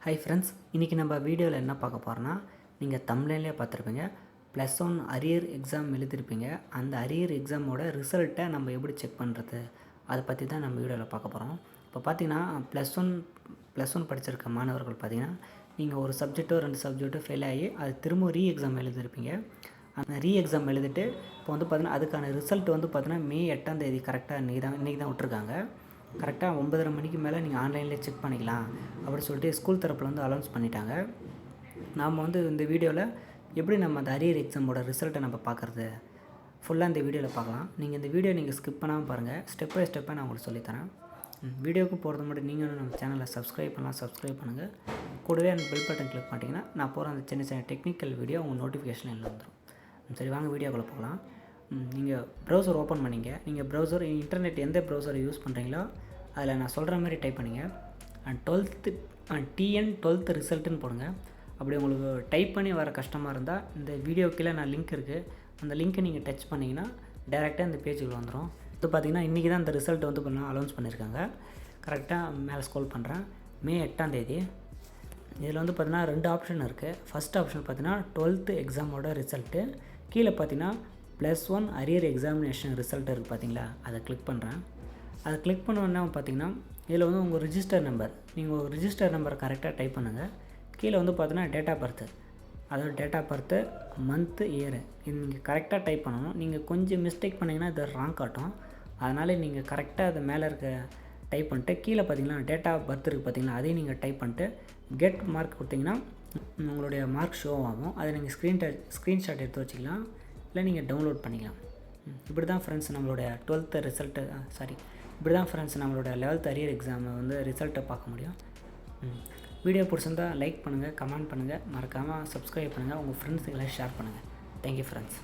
Hi friends, இன்றைக்கி நம்ம வீடியோவில் என்ன பார்க்க போகிறோன்னா, நீங்கள் தம்ப்நெயிலே பார்த்துருப்பீங்க. +1 அரியர் எக்ஸாம் எழுதிருப்பீங்க. அந்த அரியர் எக்ஸாமோட ரிசல்ட்டை நம்ம எப்படி செக் பண்ணுறது, அதை பற்றி தான் நம்ம வீடியோவில் பார்க்க போகிறோம். இப்போ பார்த்தீங்கன்னா +1 படிச்சிருக்க மாணவர்கள் பார்த்தீங்கன்னா, நீங்கள் ஒரு சப்ஜெக்ட்டோ 2 சப்ஜெக்ட்டோ ஃபெயில் ஆகி அது திரும்ப எக்ஸாம் எழுதிருப்பீங்க. அந்த எக்ஸாம் எழுதிட்டு இப்போ வந்து பார்த்தீங்கன்னா அதுக்கான ரிசல்ட் வந்து பார்த்தீங்கன்னா மே 8ஆம் தேதி கரெக்டாக இன்றைக்கி தான் விட்ருக்காங்க. கரெக்டாக 9:30 மணிக்கு மேலே நீங்கள் ஆன்லைன்லேயே செக் பண்ணிக்கலாம் அப்படின்னு சொல்லிட்டு ஸ்கூல் தரப்பில் வந்து அனௌன்ஸ் பண்ணிட்டாங்க. நாம் வந்து இந்த வீடியோவில் எப்படி நம்ம அந்த அரியர் எக்ஸாமோட ரிசல்ட்டை நம்ம பார்க்குறது ஃபுல்லாக இந்த வீடியோவில் பார்க்கலாம். நீங்கள் இந்த வீடியோ ஸ்கிப் பண்ணாமல் பாருங்கள். ஸ்டெப் பை ஸ்டெப்பாக நான் உங்களுக்கு சொல்லித்தரேன். வீடியோவுக்கு போகிறது மட்டும் நீங்களும் நம்ம சேனலை சப்ஸ்கிரைப் பண்ணுங்கள். கூடவே அந்த பெல் பட்டன் கிளிக் பண்ணிட்டீங்கன்னா நான் போகிற அந்த சின்ன சின்ன டெக்னிக்கல் வீடியோ உங்கள் நோட்டிஃபிகேஷனில் வந்துடும். சரி, வாங்க வீடியோக்குள்ளே போகலாம். நீங்கள் ப்ரௌசர் ஓப்பன் பண்ணிங்க. நீங்கள் ப்ரௌசர் இன்டர்நெட் எந்த ப்ரௌசரை யூஸ் பண்ணுறீங்களோ அதில் நான் சொல்கிற மாதிரி டைப் பண்ணிங்க. 12th ரிசல்ட்டுன்னு போடுங்க. அப்படி உங்களுக்கு டைப் பண்ணி வர கஷ்டமாக இருந்தால் இந்த வீடியோ கீழே நான் லிங்க் இருக்குது, அந்த லிங்க்கை நீங்கள் டச் பண்ணிங்கன்னா டேரெக்டாக இந்த பேஜுக்கு வந்துடும். இது பார்த்திங்கன்னா இன்றைக்கி தான் இந்த ரிசல்ட் வந்து அனௌன்ஸ் பண்ணியிருக்காங்க. கரெக்டாக மேலே ஸ்க்ரோல் பண்ணுறேன். மே 8ஆம் தேதி. இதில் வந்து பார்த்திங்கன்னா 2 ஆப்ஷன் இருக்குது. ஃபஸ்ட் ஆப்ஷன் பார்த்திங்கன்னா 12th எக்ஸாமோட ரிசல்ட்டு. கீழே பார்த்திங்கன்னா +1 அரியர் எக்ஸாமினேஷன் ரிசல்ட் இருக்குது பார்த்தீங்களா, அதை கிளிக் பண்ணுறேன். அதை கிளிக் பண்ணோன்னா பார்த்திங்கன்னா இதில் வந்து உங்கள் ரிஜிஸ்டர் நம்பர், நீங்கள் உங்கள் ரிஜிஸ்டர் நம்பரை கரெக்டாக டைப் பண்ணுங்கள். கீழே வந்து பார்த்தீங்கன்னா டேட் ஆஃப் பர்த்து, அதாவது date of birth, month, year இது நீங்கள் கரெக்டாக டைப் பண்ணணும். நீங்கள் கொஞ்சம் மிஸ்டேக் பண்ணிங்கன்னா இது ராங் காட்டும். அதனால் நீங்கள் கரெக்டாக அது மேலே இருக்க டைப் பண்ணிட்டு கீழே பார்த்தீங்கன்னா டேட் ஆஃப் பர்த் இருக்குது பார்த்தீங்கன்னா, அதையும் நீங்கள் டைப் பண்ணிட்டு கெட் மார்க் கொடுத்தீங்கன்னா உங்களுடைய மார்க் ஷோ ஆகும். அதை நீங்கள் ஸ்க்ரீன்ஷாட் எடுத்து வச்சுக்கலாம், இல்லை நீங்கள் டவுன்லோட் பண்ணிக்கலாம். இப்படி தான் ஃப்ரெண்ட்ஸ் நம்மளுடைய 12th ரிசல்ட்டு இப்படி தான் ஃப்ரெண்ட்ஸ் நம்மளோட 11th அரியர் எக்ஸாமை வந்து ரிசல்ட்டை பார்க்க முடியும். வீடியோ பிடிச்சிருந்தால் லைக் பண்ணுங்கள், கமெண்ட் பண்ணுங்கள், மறக்காமல் சப்ஸ்கிரைப் பண்ணுங்கள், உங்கள் ஃப்ரெண்ட்ஸுக்கெல்லாம் ஷேர் பண்ணுங்கள். Thank you friends.